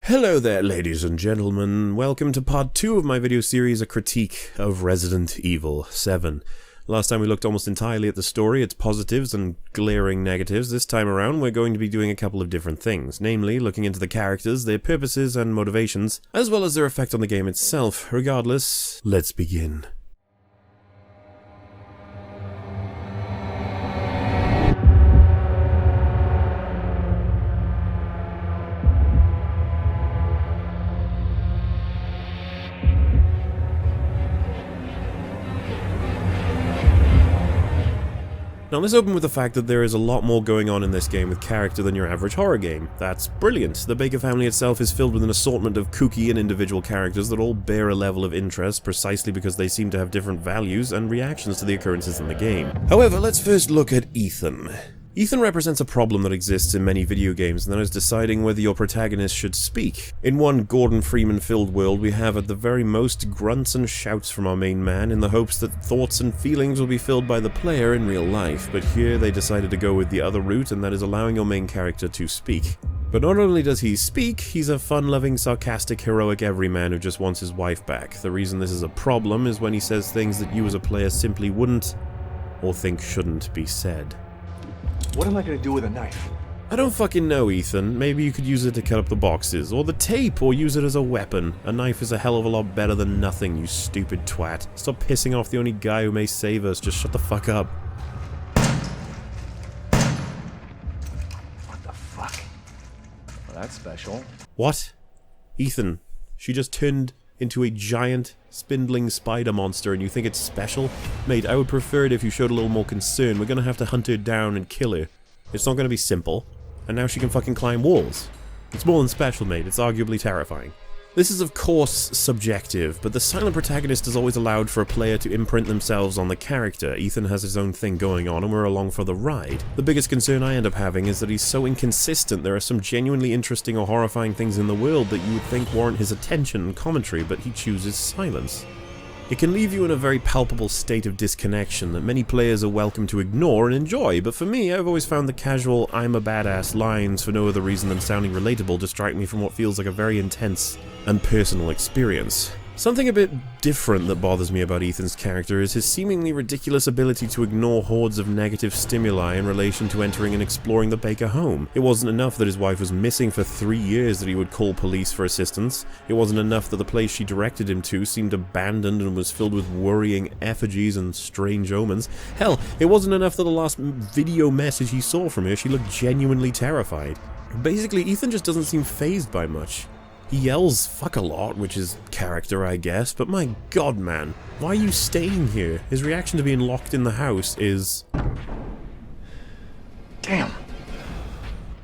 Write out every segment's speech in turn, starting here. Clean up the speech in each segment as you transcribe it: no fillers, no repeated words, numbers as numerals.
Hello there, ladies and gentlemen. Welcome to part 2 of my video series, a critique of Resident Evil 7. Last time we looked almost entirely at the story, its positives and glaring negatives. This time around we're going to be doing a couple of different things, namely looking into the characters, their purposes and motivations, as well as their effect on the game itself. Regardless, let's begin. Now let's open with the fact that there is a lot more going on in this game with character than your average horror game. That's brilliant. The Baker family itself is filled with an assortment of kooky and individual characters that all bear a level of interest precisely because they seem to have different values and reactions to the occurrences in the game. However, let's first look at Ethan. Ethan represents a problem that exists in many video games, and that is deciding whether your protagonist should speak. In one Gordon Freeman-filled world, we have at the very most grunts and shouts from our main man in the hopes that thoughts and feelings will be filled by the player in real life, but here they decided to go with the other route, and that is allowing your main character to speak. But not only does he speak, he's a fun-loving, sarcastic, heroic everyman who just wants his wife back. The reason this is a problem is when he says things that you as a player simply wouldn't, or think shouldn't be said. What am I gonna do with a knife? I don't fucking know, Ethan. Maybe you could use it to cut up the boxes, or the tape, or use it as a weapon. A knife is a hell of a lot better than nothing, you stupid twat. Stop pissing off the only guy who may save us, just shut the fuck up. What the fuck? Well, that's special. What? Ethan, she just turned into a giant, spindling spider monster and you think it's special? Mate, I would prefer it if you showed a little more concern. We're gonna have to hunt her down and kill her. It's not gonna be simple. And now she can fucking climb walls. It's more than special, mate. It's arguably terrifying. This is of course subjective, but the silent protagonist has always allowed for a player to imprint themselves on the character. Ethan has his own thing going on and we're along for the ride. The biggest concern I end up having is that he's so inconsistent. There are some genuinely interesting or horrifying things in the world that you would think warrant his attention and commentary, but he chooses silence. It can leave you in a very palpable state of disconnection that many players are welcome to ignore and enjoy, but for me, I've always found the casual "I'm a badass" lines for no other reason than sounding relatable distract me from what feels like a very intense and personal experience. Something a bit different that bothers me about Ethan's character is his seemingly ridiculous ability to ignore hordes of negative stimuli in relation to entering and exploring the Baker home. It wasn't enough that his wife was missing for 3 years that he would call police for assistance. It wasn't enough that the place she directed him to seemed abandoned and was filled with worrying effigies and strange omens. Hell, it wasn't enough that the last video message he saw from her, she looked genuinely terrified. Basically, Ethan just doesn't seem fazed by much. He yells fuck a lot, which is character, I guess, but my god, man, why are you staying here? His reaction to being locked in the house is... Damn.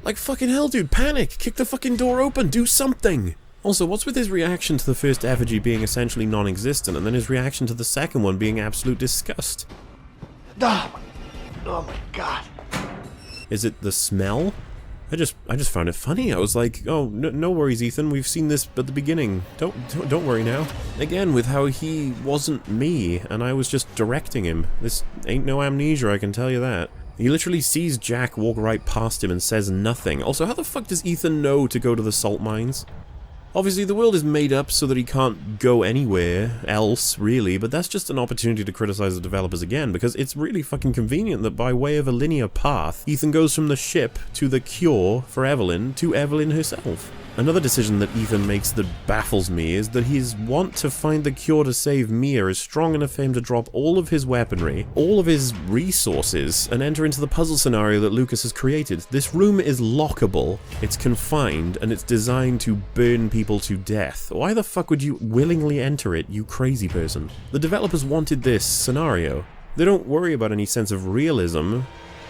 Like fucking hell, dude, panic! Kick the fucking door open, do something! Also, what's with his reaction to the first effigy being essentially non-existent, and then his reaction to the second one being absolute disgust? Oh my god. Is it the smell? I just found it funny. I was like, oh, no worries, Ethan. We've seen this at the beginning. Don't worry now. Again, with how he wasn't me, and I was just directing him. This ain't no amnesia, I can tell you that. He literally sees Jack walk right past him and says nothing. Also, how the fuck does Ethan know to go to the salt mines? Obviously, the world is made up so that he can't go anywhere else, really, but that's just an opportunity to criticize the developers again, because it's really fucking convenient that by way of a linear path, Ethan goes from the ship to the cure for Evelyn to Evelyn herself. Another decision that Ethan makes that baffles me is that his want to find the cure to save Mia is strong enough for him to drop all of his weaponry, all of his resources, and enter into the puzzle scenario that Lucas has created. This room is lockable, it's confined, and it's designed to burn people to death. Why the fuck would you willingly enter it, you crazy person? The developers wanted this scenario. They don't worry about any sense of realism,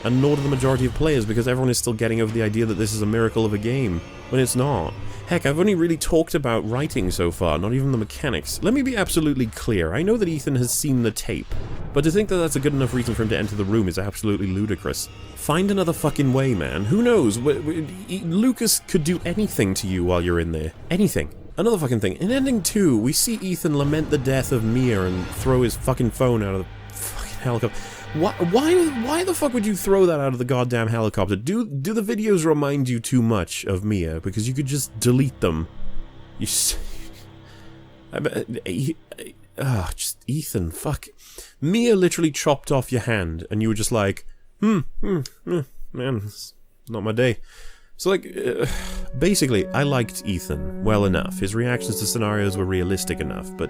and nor do the majority of players, because everyone is still getting over the idea that this is a miracle of a game, when it's not. Heck, I've only really talked about writing so far, not even the mechanics. Let me be absolutely clear, I know that Ethan has seen the tape, but to think that that's a good enough reason for him to enter the room is absolutely ludicrous. Find another fucking way, man. Who knows? Lucas could do anything to you while you're in there. Anything. Another fucking thing. In Ending 2, we see Ethan lament the death of Mia and throw his fucking phone out of the fucking helicopter. Why the fuck would you throw that out of the goddamn helicopter? Do the videos remind you too much of Mia? Because you could just delete them You just Ethan, fuck. Mia literally chopped off your hand, and you were just like, man, it's not my day. So, like, basically, I liked Ethan well enough. His reactions to scenarios were realistic enough, but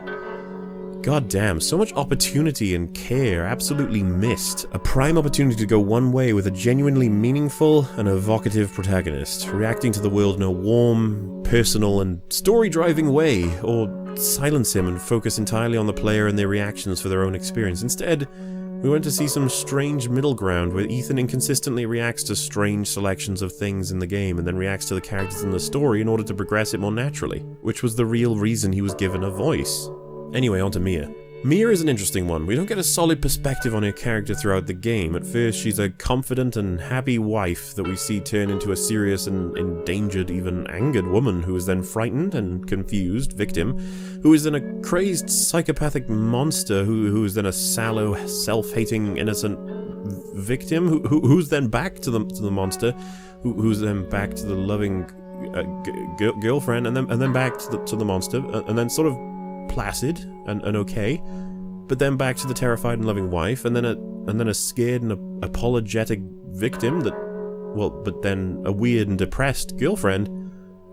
goddamn, so much opportunity and care absolutely missed. A prime opportunity to go one way with a genuinely meaningful and evocative protagonist, reacting to the world in a warm, personal, and story-driving way, or silence him and focus entirely on the player and their reactions for their own experience. Instead, we went to see some strange middle ground where Ethan inconsistently reacts to strange selections of things in the game and then reacts to the characters in the story in order to progress it more naturally, which was the real reason he was given a voice. Anyway, on to Mia. Mia is an interesting one. We don't get a solid perspective on her character throughout the game. At first, she's a confident and happy wife that we see turn into a serious and endangered, even angered woman who is then frightened and confused victim, who is then a crazed psychopathic monster who is then a sallow, self-hating, innocent victim who's then back to the monster, who's then back to the loving girlfriend, and then back to the monster, and then sort of placid and okay, but then back to the terrified and loving wife, and then a scared and apologetic victim but then a weird and depressed girlfriend,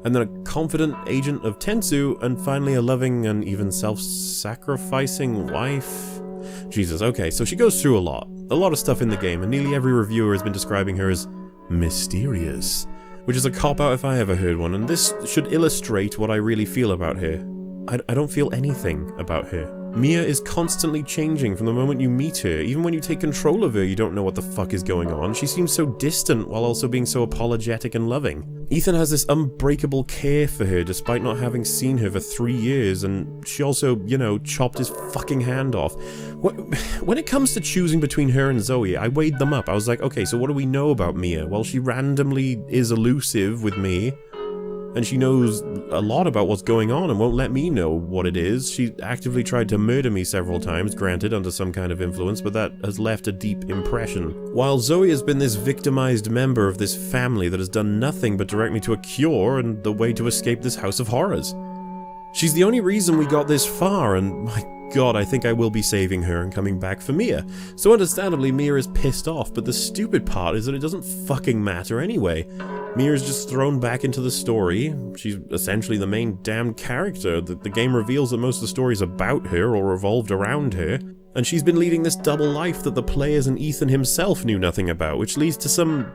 and then a confident agent of Tensu, and finally a loving and even self-sacrificing wife. Jesus, okay, so she goes through a lot of stuff in the game, and nearly every reviewer has been describing her as mysterious, which is a cop-out if I ever heard one, and this should illustrate what I really feel about her. I don't feel anything about her. Mia is constantly changing from the moment you meet her. Even when you take control of her, you don't know what the fuck is going on. She seems so distant while also being so apologetic and loving. Ethan has this unbreakable care for her despite not having seen her for 3 years, and she also, chopped his fucking hand off. When it comes to choosing between her and Zoe, I weighed them up. I was like, okay, so what do we know about Mia? Well, she randomly is elusive with me, and she knows a lot about what's going on and won't let me know what it is. She actively tried to murder me several times, granted under some kind of influence, but that has left a deep impression. While Zoe has been this victimized member of this family that has done nothing but direct me to a cure and the way to escape this house of horrors. She's the only reason we got this far, and my god, I think I will be saving her and coming back for Mia. So understandably, Mia is pissed off, but the stupid part is that it doesn't fucking matter anyway. Mia is just thrown back into the story. She's essentially the main damn character. The game reveals that most of the story is about her or revolved around her, and she's been leading this double life that the players and Ethan himself knew nothing about, which leads to some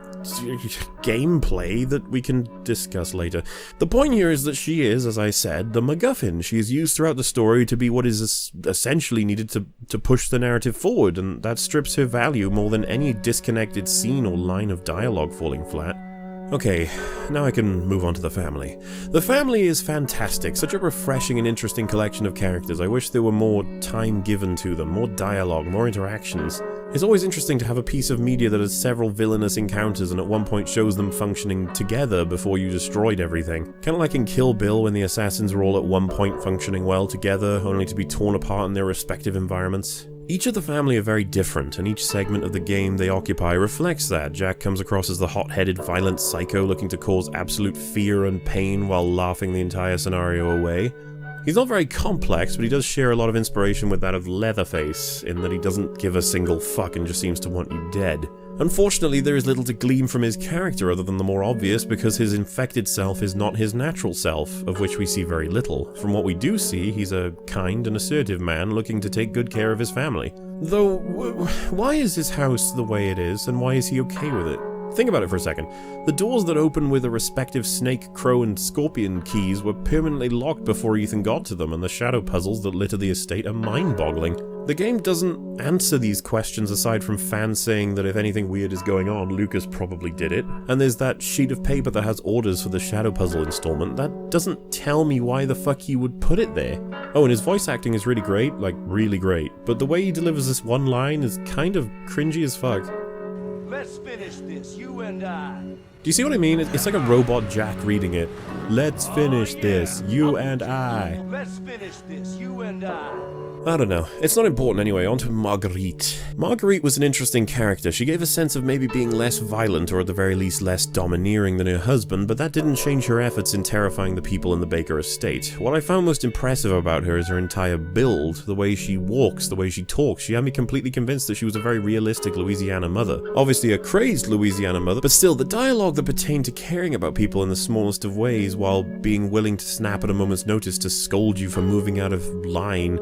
gameplay that we can discuss later. The point here is that she is, as I said, the MacGuffin. She is used throughout the story to be what is essentially needed to push the narrative forward, and that strips her value more than any disconnected scene or line of dialogue falling flat. Okay, now I can move on to the family. The family is fantastic, such a refreshing and interesting collection of characters. I wish there were more time given to them, more dialogue, more interactions. It's always interesting to have a piece of media that has several villainous encounters and at one point shows them functioning together before you destroyed everything. Kinda like in Kill Bill when the assassins were all at one point functioning well together, only to be torn apart in their respective environments. Each of the family are very different, and each segment of the game they occupy reflects that. Jack comes across as the hot-headed, violent psycho looking to cause absolute fear and pain while laughing the entire scenario away. He's not very complex, but he does share a lot of inspiration with that of Leatherface, in that he doesn't give a single fuck and just seems to want you dead. Unfortunately, there is little to glean from his character other than the more obvious, because his infected self is not his natural self, of which we see very little. From what we do see, he's a kind and assertive man looking to take good care of his family. Though, why is his house the way it is, and why is he okay with it? Think about it for a second. The doors that open with the respective snake, crow, and scorpion keys were permanently locked before Ethan got to them, and the shadow puzzles that litter the estate are mind-boggling. The game doesn't answer these questions aside from fans saying that if anything weird is going on, Lucas probably did it. And there's that sheet of paper that has orders for the shadow puzzle installment. That doesn't tell me why the fuck he would put it there. Oh, and his voice acting is really great, like really great. But the way he delivers this one line is kind of cringy as fuck. Let's finish this, you and I. Do you see what I mean? It's like a robot Jack reading it. Let's finish this, you and I. Let's finish this, you and I don't know. It's not important anyway. On to Marguerite. Marguerite was an interesting character. She gave a sense of maybe being less violent, or at the very least less domineering than her husband, but that didn't change her efforts in terrifying the people in the Baker estate. What I found most impressive about her is her entire build, the way she walks, the way she talks. She had me completely convinced that she was a very realistic Louisiana mother. Obviously a crazed Louisiana mother, but still, the dialogue that pertained to caring about people in the smallest of ways while being willing to snap at a moment's notice to scold you for moving out of line.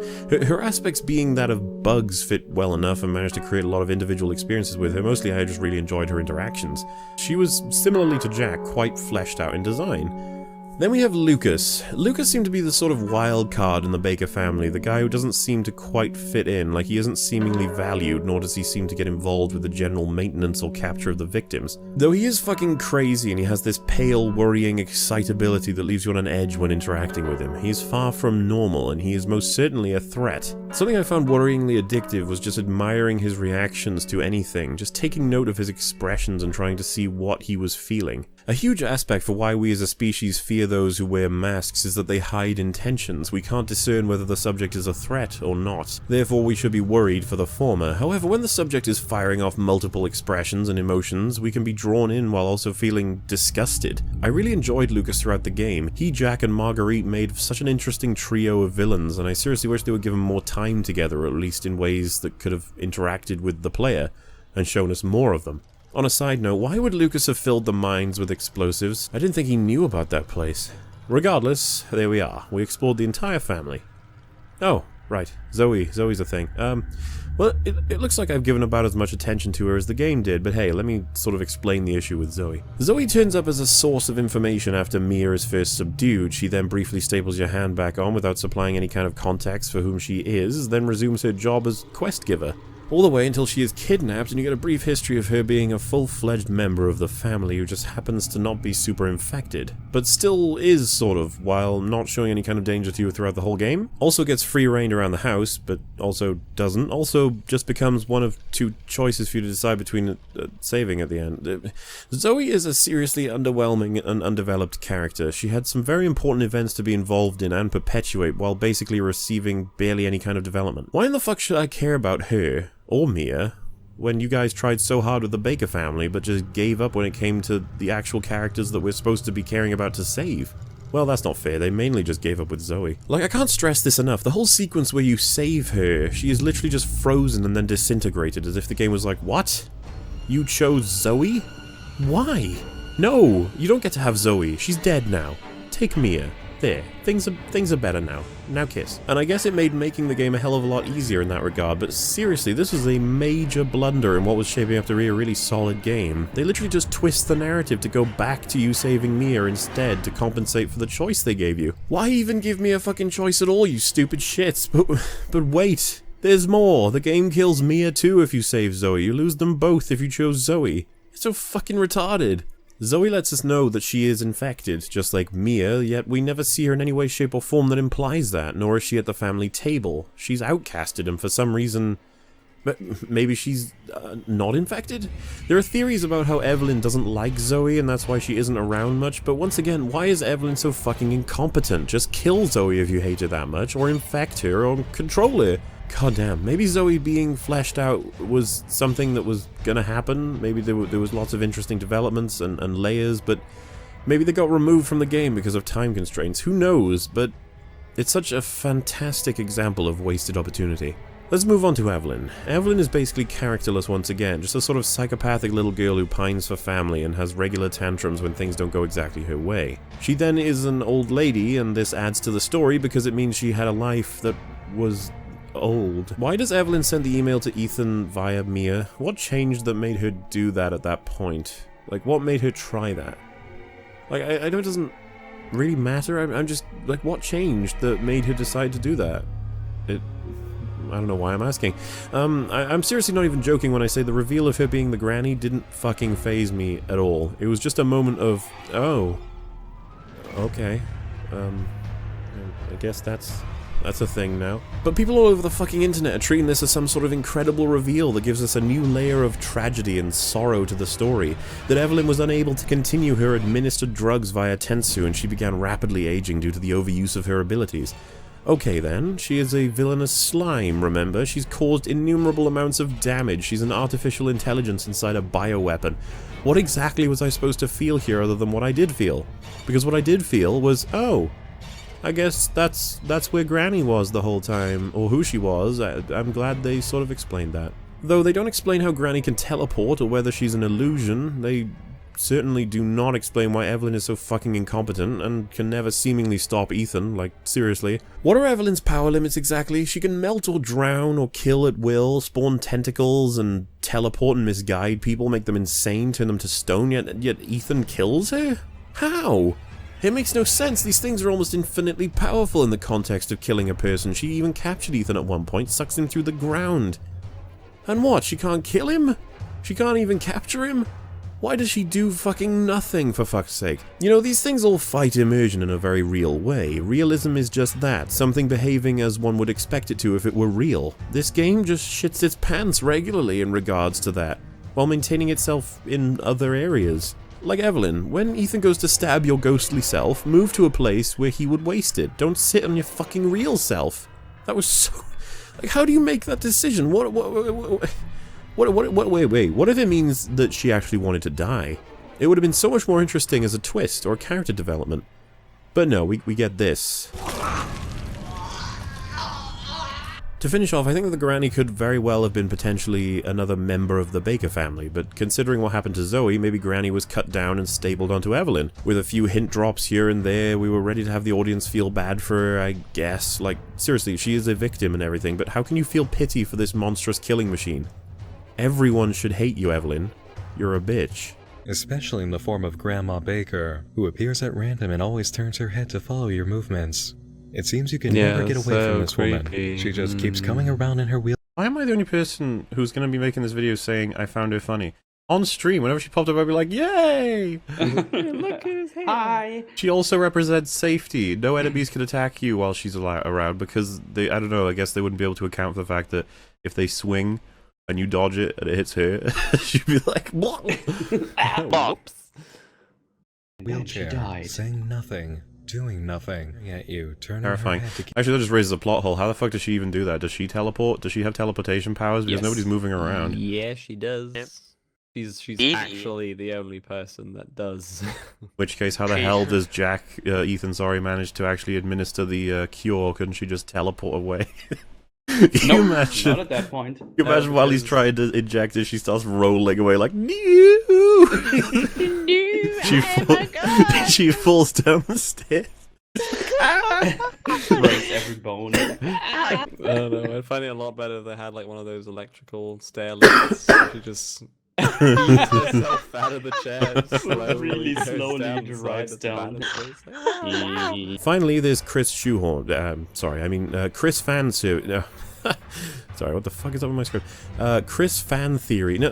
Her aspects being that of Bugs fit well enough and managed to create a lot of individual experiences with her. Mostly I just really enjoyed her interactions. She was, similarly to Jack, quite fleshed out in design. Then we have Lucas. Lucas seemed to be the sort of wild card in the Baker family, the guy who doesn't seem to quite fit in, like he isn't seemingly valued, nor does he seem to get involved with the general maintenance or capture of the victims. Though he is fucking crazy and he has this pale, worrying excitability that leaves you on an edge when interacting with him. He is far from normal, and he is most certainly a threat. Something I found worryingly addictive was just admiring his reactions to anything, just taking note of his expressions and trying to see what he was feeling. A huge aspect for why we as a species fear those who wear masks is that they hide intentions. We can't discern whether the subject is a threat or not. Therefore, we should be worried for the former. However, when the subject is firing off multiple expressions and emotions, we can be drawn in while also feeling disgusted. I really enjoyed Lucas throughout the game. He, Jack, and Marguerite made such an interesting trio of villains, and I seriously wish they were given more time together, or at least in ways that could have interacted with the player and shown us more of them. On a side note, why would Lucas have filled the mines with explosives? I didn't think he knew about that place. Regardless, there we are. We explored the entire family. Oh, right. Zoe's a thing. Well, it looks like I've given about as much attention to her as the game did, but hey, let me sort of explain the issue with Zoe. Zoe turns up as a source of information after Mia is first subdued. She then briefly staples your hand back on without supplying any kind of context for whom she is, then resumes her job as quest giver. All the way until she is kidnapped, and you get a brief history of her being a full-fledged member of the family who just happens to not be super infected, but still is sort of, while not showing any kind of danger to you throughout the whole game. Also gets free reign around the house, but also doesn't. Also just becomes one of two choices for you to decide between saving at the end. Zoe is a seriously underwhelming and undeveloped character. She had some very important events to be involved in and perpetuate while basically receiving barely any kind of development. Why in the fuck should I care about her? Or Mia, when you guys tried so hard with the Baker family, but just gave up when it came to the actual characters that we're supposed to be caring about to save? Well, that's not fair. They mainly just gave up with Zoe. Like, I can't stress this enough. The whole sequence where you save her, she is literally just frozen and then disintegrated, as if the game was like, what? You chose Zoe? Why? No, you don't get to have Zoe. She's dead now. Take Mia. There, things are better now. Now kiss. And I guess it made making the game a hell of a lot easier in that regard, but seriously, this was a major blunder in what was shaping up to be a really solid game. They literally just twist the narrative to go back to you saving Mia instead to compensate for the choice they gave you. Why even give me a fucking choice at all, you stupid shits? But wait, there's more. The game kills Mia too if you save Zoe. You lose them both if you chose Zoe. It's so fucking retarded. Zoe lets us know that she is infected, just like Mia, yet we never see her in any way, shape, or form that implies that, nor is she at the family table. She's outcasted, and for some reason... maybe she's not infected? There are theories about how Evelyn doesn't like Zoe, and that's why she isn't around much, but once again, why is Evelyn so fucking incompetent? Just kill Zoe if you hate her that much, or infect her, or control her. God damn, maybe Zoe being fleshed out was something that was gonna happen. Maybe there was lots of interesting developments and layers, but maybe they got removed from the game because of time constraints. Who knows? But it's such a fantastic example of wasted opportunity. Let's move on to Evelyn. Evelyn is basically characterless once again, just a sort of psychopathic little girl who pines for family and has regular tantrums when things don't go exactly her way. She then is an old lady, and this adds to the story because it means she had a life that was... old. Why does Evelyn send the email to Ethan via Mia? What changed that made her do that at that point? Like, what made her try that? Like, I know it doesn't really matter. I'm just, like, what changed that made her decide to do that? I don't know why I'm asking. I'm seriously not even joking when I say the reveal of her being the granny didn't fucking faze me at all. It was just a moment of, oh, okay. I guess that's That's a thing now. But people all over the fucking internet are treating this as some sort of incredible reveal that gives us a new layer of tragedy and sorrow to the story. That Evelyn was unable to continue her administered drugs via Tensu and she began rapidly aging due to the overuse of her abilities. Okay then, she is a villainous slime, remember? She's caused innumerable amounts of damage. She's an artificial intelligence inside a bioweapon. What exactly was I supposed to feel here other than what I did feel? Because what I did feel was, oh, I guess that's where Granny was the whole time, or who she was. I'm glad they sort of explained that. Though they don't explain how Granny can teleport or whether she's an illusion, they certainly do not explain why Evelyn is so fucking incompetent and can never seemingly stop Ethan, like, seriously. What are Evelyn's power limits exactly? She can melt or drown or kill at will, spawn tentacles and teleport and misguide people, make them insane, turn them to stone, yet Ethan kills her? How? It makes no sense. These things are almost infinitely powerful in the context of killing a person. She even captured Ethan at one point, sucks him through the ground. And what, she can't kill him? She can't even capture him? Why does she do fucking nothing, for fuck's sake? You know, these things all fight immersion in a very real way. Realism is just that, something behaving as one would expect it to if it were real. This game just shits its pants regularly in regards to that, while maintaining itself in other areas. Like Evelyn, when Ethan goes to stab your ghostly self, move to a place where he would waste it. Don't sit on your fucking real self. That was so... Like, how do you make that decision? Wait, what if it means that she actually wanted to die? It would have been so much more interesting as a twist or character development. But no, we get this. To finish off, I think that the Granny could very well have been potentially another member of the Baker family, but considering what happened to Zoe, maybe Granny was cut down and stapled onto Evelyn. With a few hint drops here and there, we were ready to have the audience feel bad for her, I guess. Like, seriously, she is a victim and everything, but how can you feel pity for this monstrous killing machine? Everyone should hate you, Evelyn. You're a bitch. Especially in the form of Grandma Baker, who appears at random and always turns her head to follow your movements. It seems you can never get away from this woman. She just keeps coming around in her wheel. Why am I the only person who's going to be making this video saying I found her funny? On stream, whenever she popped up, I'd be like, yay! Look who's here. Hi! She also represents safety. No enemies can attack you while she's around because they, I don't know, I guess they wouldn't be able to account for the fact that if they swing and you dodge it and it hits her, she'd be like, what? Whoops. Wheelchair, saying nothing. Doing nothing. Yet you turn her Terrifying. head to keep... Actually, that just raises a plot hole. How the fuck does she even do that? Does she teleport? Does she have teleportation powers? Because Yes. nobody's moving around. Yeah, she does. Yep. She's actually the only person that does. In which case, how the hell does Ethan, manage to actually administer the cure? Couldn't she just teleport away? Can you imagine? Not at that point. Can you imagine while he's trying to inject it, she starts rolling away like, no! She falls down the stairs. Breaks every bone. I don't know. I'd find it a lot better if they had like one of those electrical stair lifts. She just eats herself out of the chair. Really goes slowly down drives the down. banisters. Finally, there's Chris Shoehorn. Chris Fansu. No. Sorry, what the fuck is up on my script? Chris Fan Theory. No,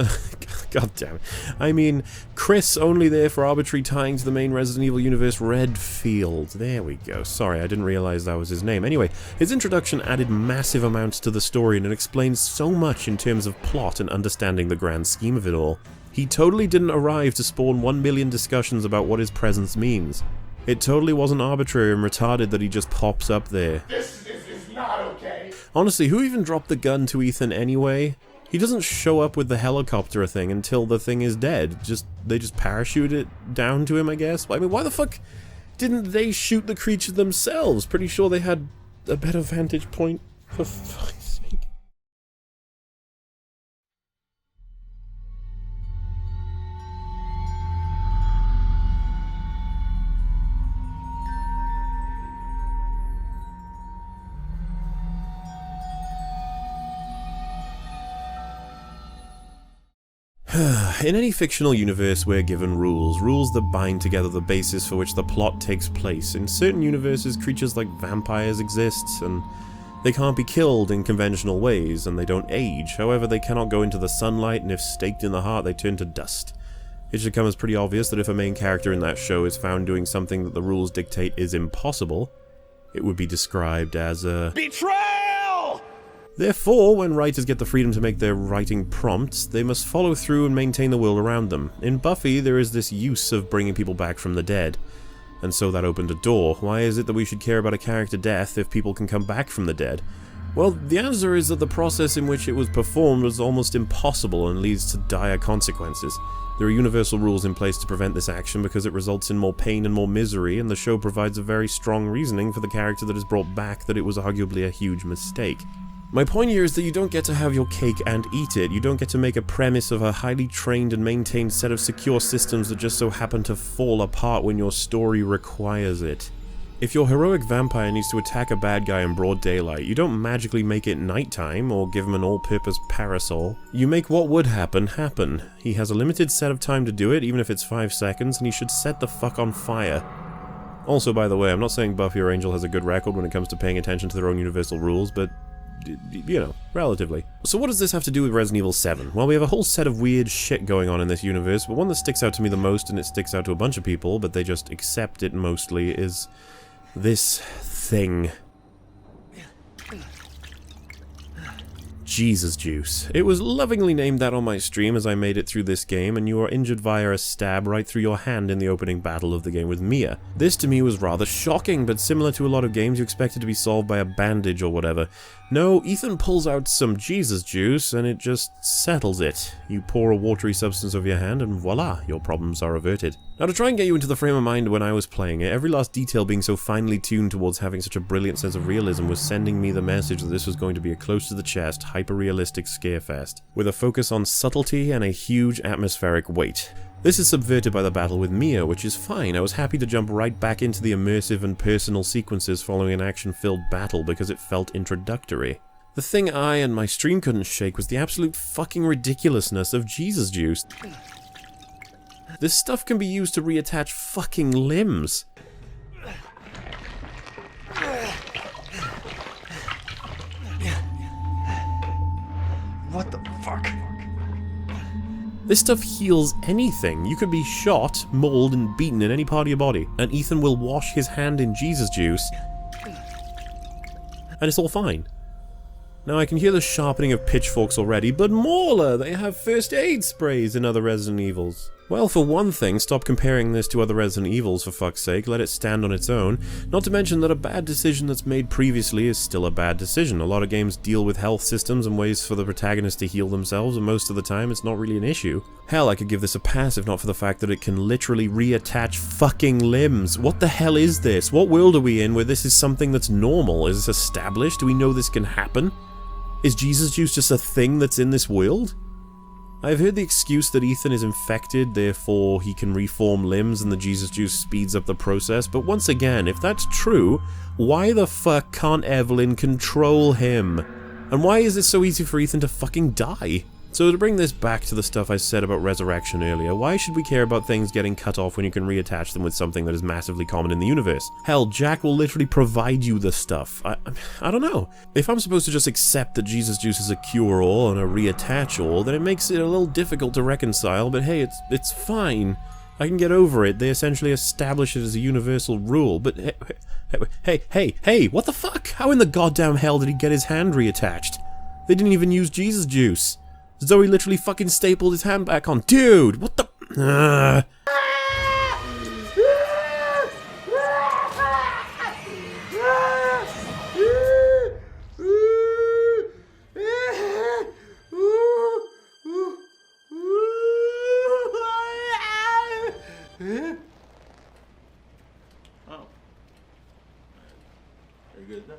god damn it. I mean, Chris only there for arbitrary tying to the main Resident Evil universe, Redfield. There we go. Sorry, I didn't realize that was his name. Anyway, his introduction added massive amounts to the story and it explains so much in terms of plot and understanding the grand scheme of it all. He totally didn't arrive to spawn 1 million discussions about what his presence means. It totally wasn't arbitrary and retarded that he just pops up there. This is not okay. Honestly, who even dropped the gun to Ethan anyway? He doesn't show up with the helicopter thing until the thing is dead. They just parachute it down to him, I guess? I mean, why the fuck didn't they shoot the creature themselves? Pretty sure they had a better vantage point, for fuck's sake. In any fictional universe, we're given rules that bind together the basis for which the plot takes place. In certain universes, creatures like vampires exist, and they can't be killed in conventional ways, and they don't age. However, they cannot go into the sunlight, and if staked in the heart, they turn to dust. It should come as pretty obvious that if a main character in that show is found doing something that the rules dictate is impossible, it would be described as a Betrayal! Therefore, when writers get the freedom to make their writing prompts, they must follow through and maintain the world around them. In Buffy, there is this use of bringing people back from the dead. And so that opened a door. Why is it that we should care about a character death if people can come back from the dead? Well, the answer is that the process in which it was performed was almost impossible and leads to dire consequences. There are universal rules in place to prevent this action because it results in more pain and more misery, and the show provides a very strong reasoning for the character that is brought back that it was arguably a huge mistake. My point here is that you don't get to have your cake and eat it. You don't get to make a premise of a highly trained and maintained set of secure systems that just so happen to fall apart when your story requires it. If your heroic vampire needs to attack a bad guy in broad daylight, you don't magically make it nighttime or give him an all-purpose parasol. You make what would happen, happen. He has a limited set of time to do it, even if it's 5 seconds, and he should set the fuck on fire. Also, by the way, I'm not saying Buffy or Angel has a good record when it comes to paying attention to their own universal rules, but you know, relatively. So what does this have to do with Resident Evil 7? Well, we have a whole set of weird shit going on in this universe, but one that sticks out to me the most, and it sticks out to a bunch of people, but they just accept it mostly, is this thing. Jesus Juice. It was lovingly named that on my stream as I made it through this game, and you are injured via a stab right through your hand in the opening battle of the game with Mia. This to me was rather shocking, but similar to a lot of games you expect it to be solved by a bandage or whatever. No, Ethan pulls out some Jesus Juice and it just settles it. You pour a watery substance over your hand and voila, your problems are averted. Now to try and get you into the frame of mind when I was playing it, every last detail being so finely tuned towards having such a brilliant sense of realism was sending me the message that this was going to be a close-to-the-chest, hyper-realistic scarefest, with a focus on subtlety and a huge atmospheric weight. This is subverted by the battle with Mia, which is fine. I was happy to jump right back into the immersive and personal sequences following an action-filled battle because it felt introductory. The thing I and my stream couldn't shake was the absolute fucking ridiculousness of Jesus Juice. This stuff can be used to reattach fucking limbs. What the fuck? This stuff heals anything. You could be shot, mauled, and beaten in any part of your body, and Ethan will wash his hand in Jesus Juice, and it's all fine. Now I can hear the sharpening of pitchforks already, but Mauler, they have first aid sprays in other Resident Evils. Well, for one thing, stop comparing this to other Resident Evils for fuck's sake, let it stand on its own, not to mention that a bad decision that's made previously is still a bad decision. A lot of games deal with health systems and ways for the protagonist to heal themselves, and most of the time it's not really an issue. Hell, I could give this a pass if not for the fact that it can literally reattach fucking limbs. What the hell is this? What world are we in where this is something that's normal? Is this established? Do we know this can happen? Is Jesus Juice just a thing that's in this world? I've heard the excuse that Ethan is infected, therefore he can reform limbs and the Jesus Juice speeds up the process, but once again, if that's true, why the fuck can't Evelyn control him? And why is it so easy for Ethan to fucking die? So to bring this back to the stuff I said about resurrection earlier, why should we care about things getting cut off when you can reattach them with something that is massively common in the universe? Hell, Jack will literally provide you the stuff. I don't know. If I'm supposed to just accept that Jesus Juice is a cure-all and a reattach-all, then it makes it a little difficult to reconcile, but hey, it's fine. I can get over it. They essentially establish it as a universal rule, but hey, what the fuck? How in the goddamn hell did he get his hand reattached? They didn't even use Jesus Juice. Zoe literally fucking stapled his hand back on. Dude, what the... Oh. Very good then.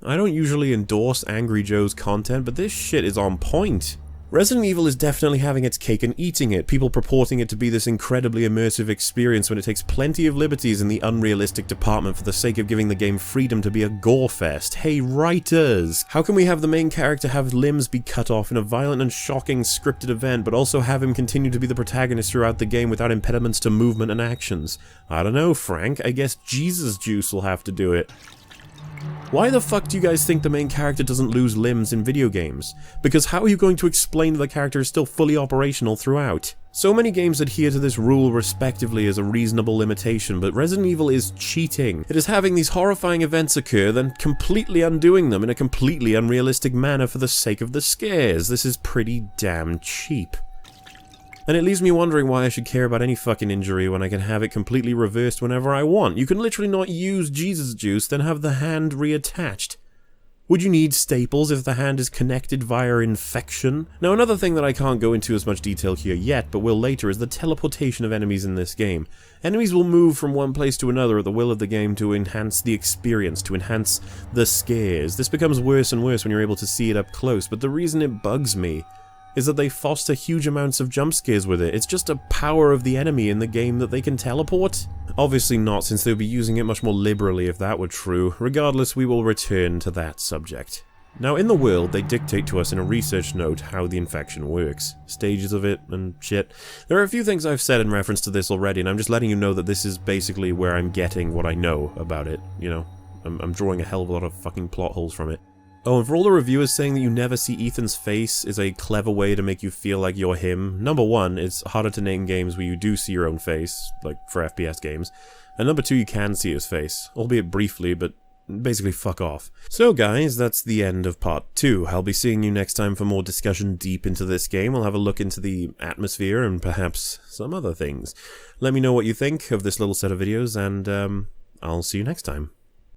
I don't usually endorse Angry Joe's content, but this shit is on point. Resident Evil is definitely having its cake and eating it, people purporting it to be this incredibly immersive experience when it takes plenty of liberties in the unrealistic department for the sake of giving the game freedom to be a gore fest. Hey writers! How can we have the main character have limbs be cut off in a violent and shocking scripted event, but also have him continue to be the protagonist throughout the game without impediments to movement and actions? I don't know, Frank. I guess Jesus Juice will have to do it. Why the fuck do you guys think the main character doesn't lose limbs in video games? Because how are you going to explain that the character is still fully operational throughout? So many games adhere to this rule respectively as a reasonable limitation, but Resident Evil is cheating. It is having these horrifying events occur, then completely undoing them in a completely unrealistic manner for the sake of the scares. This is pretty damn cheap. And it leaves me wondering why I should care about any fucking injury when I can have it completely reversed whenever I want. You can literally not use Jesus juice, then have the hand reattached. Would you need staples if the hand is connected via infection? Now, another thing that I can't go into as much detail here yet, but will later, is the teleportation of enemies in this game. Enemies will move from one place to another at the will of the game to enhance the experience, to enhance the scares. This becomes worse and worse when you're able to see it up close, but the reason it bugs me is that they foster huge amounts of jump scares with it. It's just a power of the enemy in the game that they can teleport? Obviously not, since they'll be using it much more liberally if that were true. Regardless, we will return to that subject. Now, in the world, they dictate to us in a research note how the infection works, stages of it, and shit. There are a few things I've said in reference to this already, and I'm just letting you know that this is basically where I'm getting what I know about it, you know? I'm drawing a hell of a lot of fucking plot holes from it. Oh, and for all the reviewers saying that you never see Ethan's face is a clever way to make you feel like you're him. Number one, it's harder to name games where you do see your own face, like for FPS games. And number two, you can see his face, albeit briefly, but basically fuck off. So guys, that's the end of part 2. I'll be seeing you next time for more discussion deep into this game. We'll have a look into the atmosphere and perhaps some other things. Let me know what you think of this little set of videos, and I'll see you next time.